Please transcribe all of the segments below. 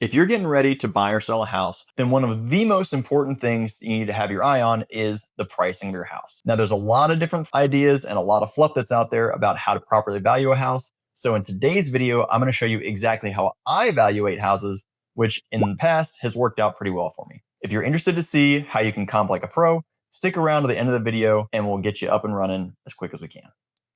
If you're getting ready to buy or sell a house, then one of the most important things that you need to have your eye on is the pricing of your house. Now, there's a lot of different ideas and a lot of fluff that's out there about how to properly value a house. So in today's video, I'm going to show you exactly how I evaluate houses, which in the past has worked out pretty well for me. If you're interested to see how you can comp like a pro, stick around to the end of the video and we'll get you up and running as quick as we can.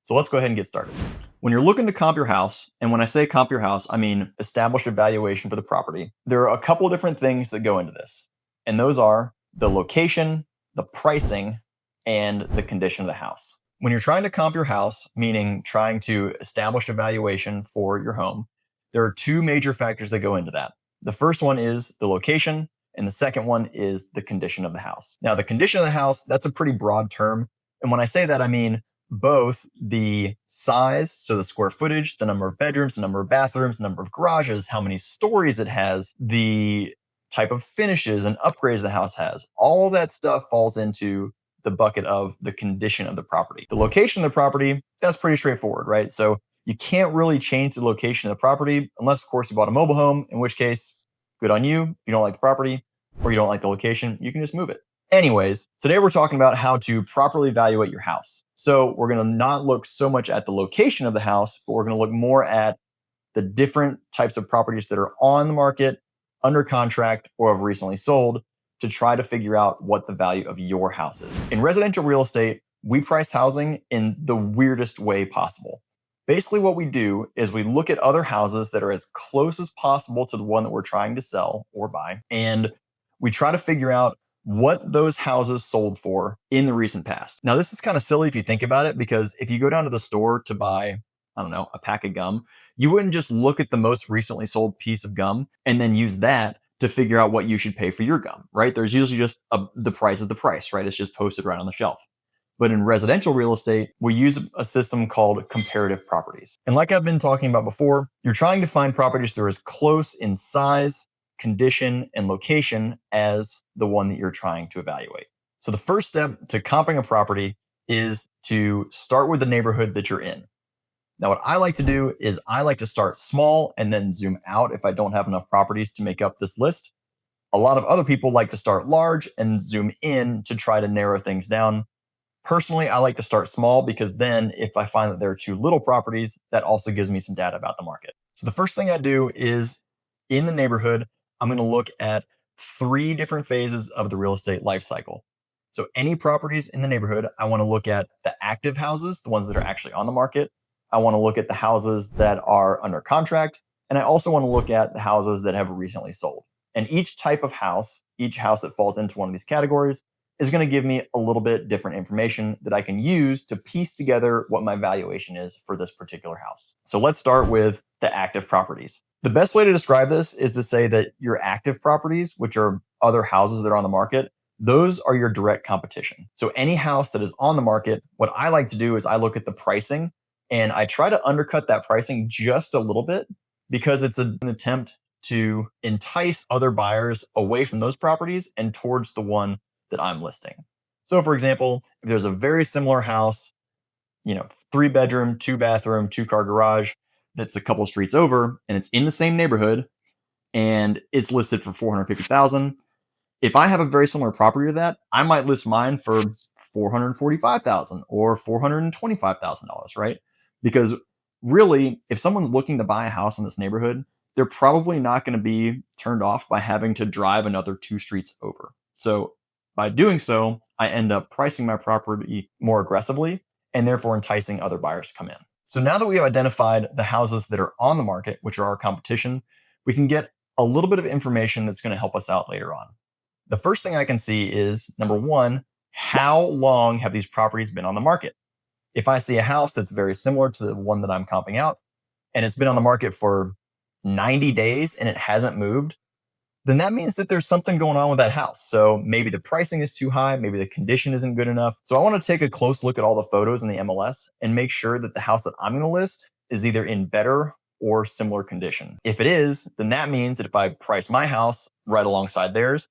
So let's go ahead and get started. When you're looking to comp your house, and when I say comp your house, I mean establish a valuation for the property. There are a couple of different things that go into this, and those are the location, the pricing, and the condition of the house. When you're trying to comp your house, meaning trying to establish a valuation for your home, there are two major factors that go into that. The first one is the location, and the second one is the condition of the house. Now, the condition of the house, that's a pretty broad term. And when I say that, I mean both the size, so the square footage, the number of bedrooms, the number of bathrooms, the number of garages, how many stories it has, the type of finishes and upgrades the house has. All of that stuff falls into the bucket of the condition of the property. The location of the property, that's pretty straightforward, right? So you can't really change the location of the property unless, of course, you bought a mobile home, in which case, good on you. If you don't like the property or you don't like the location, you can just move it. Anyways, today we're talking about how to properly evaluate your house. So we're going to not look so much at the location of the house, but we're going to look more at the different types of properties that are on the market, under contract, or have recently sold to try to figure out what the value of your house is. In residential real estate, we price housing in the weirdest way possible. Basically, what we do is we look at other houses that are as close as possible to the one that we're trying to sell or buy, and we try to figure out what those houses sold for in the recent past. Now, this is kind of silly if you think about it, because if you go down to the store to buy, I don't know, a pack of gum, you wouldn't just look at the most recently sold piece of gum and then use that to figure out what you should pay for your gum, right? There's usually just the price is the price, right? It's just posted right on the shelf. But in residential real estate, we use a system called comparative properties. And like I've been talking about before, you're trying to find properties that are as close in size, condition, and location as the one that you're trying to evaluate. So the first step to comping a property is to start with the neighborhood that you're in. Now, what I like to do is I like to start small and then zoom out if I don't have enough properties to make up this list. A lot of other people like to start large and zoom in to try to narrow things down. Personally, I like to start small because then if I find that there are too little properties, that also gives me some data about the market. So the first thing I do is in the neighborhood, I'm going to look at 3 different phases of the real estate life cycle. So any properties in the neighborhood, I want to look at the active houses, the ones that are actually on the market. I want to look at the houses that are under contract. And I also want to look at the houses that have recently sold. And each type of house, each house that falls into one of these categories is going to give me a little bit different information that I can use to piece together what my valuation is for this particular house. So let's start with the active properties. The best way to describe this is to say that your active properties, which are other houses that are on the market, those are your direct competition. So any house that is on the market, what I like to do is I look at the pricing and I try to undercut that pricing just a little bit because it's an attempt to entice other buyers away from those properties and towards the one that I'm listing. So for example, if there's a very similar house, 3 bedroom, 2 bathroom, 2-car garage, that's a couple streets over and it's in the same neighborhood and it's listed for $450,000. If I have a very similar property to that, I might list mine for $445,000 or $425,000, right? Because really, if someone's looking to buy a house in this neighborhood, they're probably not going to be turned off by having to drive another 2 streets over. So by doing so, I end up pricing my property more aggressively and therefore enticing other buyers to come in. So now that we have identified the houses that are on the market, which are our competition, we can get a little bit of information that's going to help us out later on. The first thing I can see is, number one, how long have these properties been on the market? If I see a house that's very similar to the one that I'm comping out, and it's been on the market for 90 days and it hasn't moved, then that means that there's something going on with that house. So maybe the pricing is too high, maybe the condition isn't good enough. So I want to take a close look at all the photos in the MLS and make sure that the house that I'm going to list is either in better or similar condition. If it is, then that means that if I price my house right alongside theirs,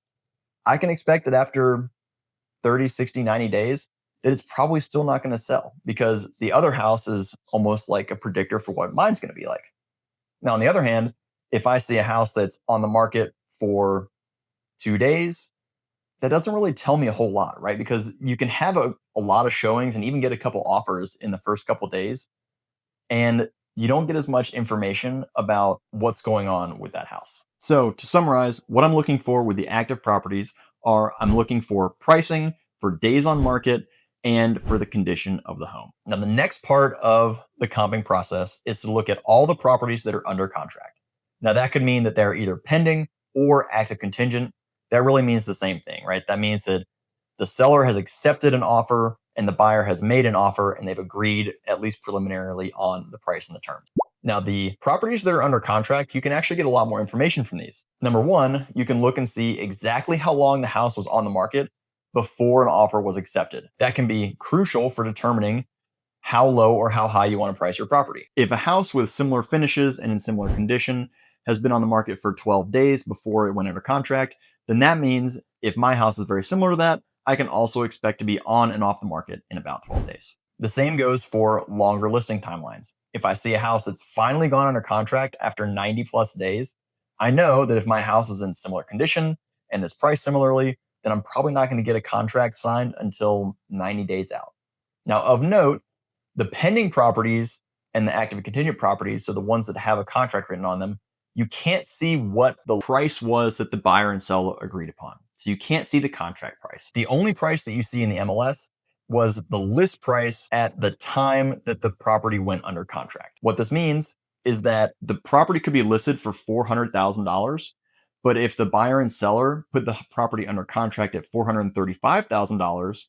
I can expect that after 30, 60, 90 days, that it's probably still not going to sell because the other house is almost like a predictor for what mine's going to be like. Now, on the other hand, If I see a house that's on the market for 2 days, that doesn't really tell me a whole lot, right? Because you can have a lot of showings and even get a couple offers in the first couple days, and you don't get as much information about what's going on with that house. So to summarize, what I'm looking for with the active properties are I'm looking for pricing, for days on market, and for the condition of the home. Now, the next part of the comping process is to look at all the properties that are under contract. Now, that could mean that they're either pending or active contingent. That really means the same thing, right? That means that the seller has accepted an offer and the buyer has made an offer and they've agreed, at least preliminarily, on the price and the terms. Now, the properties that are under contract, you can actually get a lot more information from these. Number one, you can look and see exactly how long the house was on the market before an offer was accepted. That can be crucial for determining how low or how high you want to price your property. If a house with similar finishes and in similar condition has been on the market for 12 days before it went under contract, then that means if my house is very similar to that, I can also expect to be on and off the market in about 12 days. The same goes for longer listing timelines. If I see a house that's finally gone under contract after 90 plus days, I know that if my house is in similar condition and is priced similarly, then I'm probably not going to get a contract signed until 90 days out. Now, of note, the pending properties and the active and contingent properties, so the ones that have a contract written on them, you can't see what the price was that the buyer and seller agreed upon. So you can't see the contract price. The only price that you see in the MLS was the list price at the time that the property went under contract. What this means is that the property could be listed for $400,000, but if the buyer and seller put the property under contract at $435,000,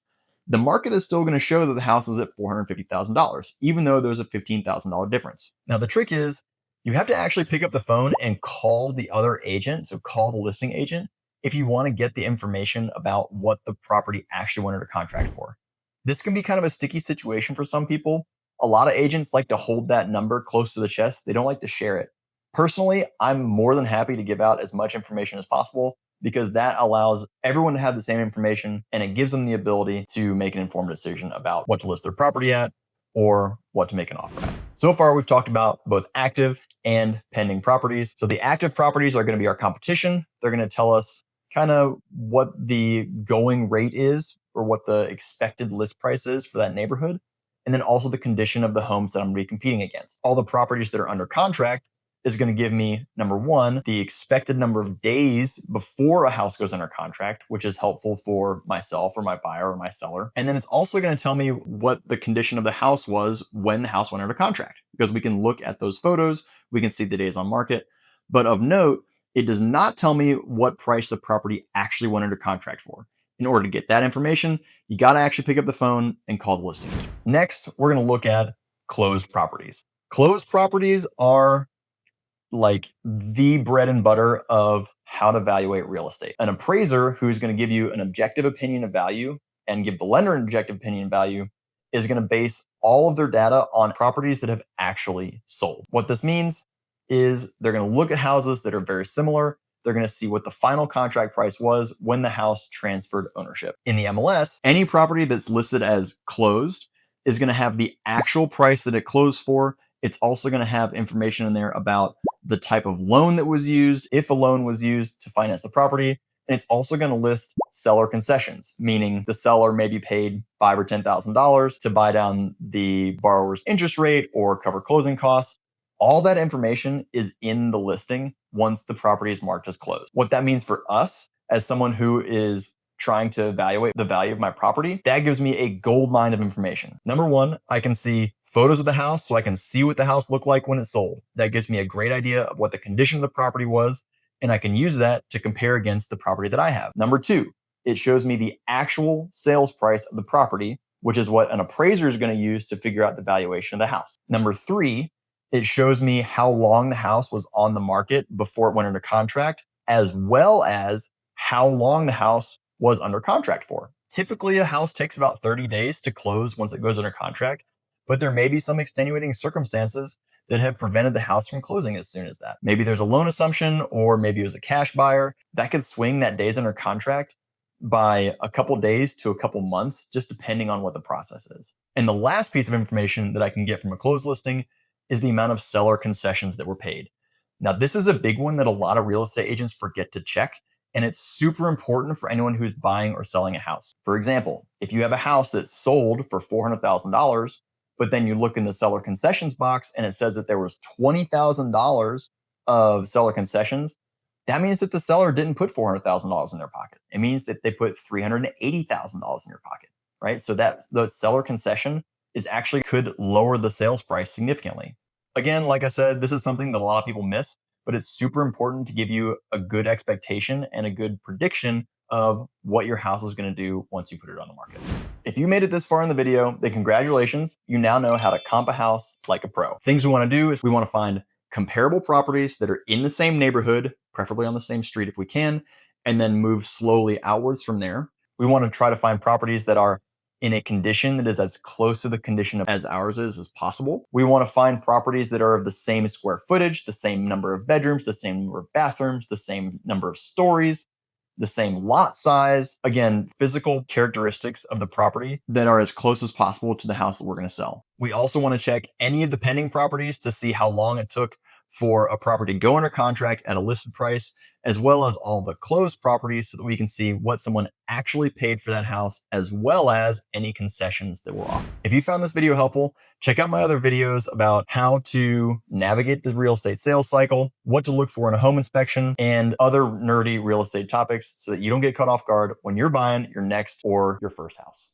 the market is still going to show that the house is at $450,000, even though there's a $15,000 difference. Now, the trick is you have to actually pick up the phone and call the other agent, so call the listing agent, if you want to get the information about what the property actually went under contract for. This can be kind of a sticky situation for some people. A lot of agents like to hold that number close to the chest. They don't like to share it. Personally, I'm more than happy to give out as much information as possible because that allows everyone to have the same information and it gives them the ability to make an informed decision about what to list their property at or what to make an offer at. So far, we've talked about both active and pending properties. So the active properties are going to be our competition. They're going to tell us kind of what the going rate is or what the expected list price is for that neighborhood. And then also the condition of the homes that I'm going to be competing against. All the properties that are under contract is going to give me, number one, the expected number of days before a house goes under contract, which is helpful for myself or my buyer or my seller. And then it's also going to tell me what the condition of the house was when the house went under contract, because we can look at those photos, we can see the days on market. But of note, it does not tell me what price the property actually went under contract for. In order to get that information, you got to actually pick up the phone and call the listing agent. Next, we're going to look at closed properties. Closed properties are like the bread and butter of how to evaluate real estate. An appraiser who's going to give you an objective opinion of value and give the lender an objective opinion of value is going to base all of their data on properties that have actually sold. What this means is they're going to look at houses that are very similar. They're going to see what the final contract price was when the house transferred ownership. In the MLS, any property that's listed as closed is going to have the actual price that it closed for. It's also going to have information in there about the type of loan that was used, if a loan was used to finance the property. And it's also going to list seller concessions, meaning the seller maybe paid $5,000 or $10,000 to buy down the borrower's interest rate or cover closing costs. All that information is in the listing once the property is marked as closed. What that means for us as someone who is trying to evaluate the value of my property, that gives me a gold mine of information. Number one, I can see photos of the house so I can see what the house looked like when it sold. That gives me a great idea of what the condition of the property was, and I can use that to compare against the property that I have. Number two, it shows me the actual sales price of the property, which is what an appraiser is going to use to figure out the valuation of the house. Number three, it shows me how long the house was on the market before it went under contract, as well as how long the house was under contract for. Typically, a house takes about 30 days to close once it goes under contract, but there may be some extenuating circumstances that have prevented the house from closing as soon as that. Maybe there's a loan assumption, or maybe it was a cash buyer. That could swing that days under contract by a couple days to a couple months, just depending on what the process is. And the last piece of information that I can get from a closed listing is the amount of seller concessions that were paid. Now, this is a big one that a lot of real estate agents forget to check, and it's super important for anyone who's buying or selling a house. For example, if you have a house that's sold for $400,000, but then you look in the seller concessions box and it says that there was $20,000 of seller concessions, that means that the seller didn't put $400,000 in their pocket. It means that they put $380,000 in your pocket, right? So that the seller concession is actually could lower the sales price significantly. Again, like I said, this is something that a lot of people miss, but it's super important to give you a good expectation and a good prediction of what your house is going to do once you put it on the market. If you made it this far in the video, then congratulations. You now know how to comp a house like a pro. Things we want to do is we want to find comparable properties that are in the same neighborhood, preferably on the same street if we can, and then move slowly outwards from there. We want to try to find properties that are in a condition that is as close to the condition as ours is as possible. We want to find properties that are of the same square footage, the same number of bedrooms, the same number of bathrooms, the same number of stories, the same lot size. Again, physical characteristics of the property that are as close as possible to the house that we're going to sell. We also want to check any of the pending properties to see how long it took for a property to go under contract at a listed price, as well as all the closed properties so that we can see what someone actually paid for that house, as well as any concessions that were offered. If you found this video helpful, check out my other videos about how to navigate the real estate sales cycle, what to look for in a home inspection, and other nerdy real estate topics so that you don't get caught off guard when you're buying your next or your first house.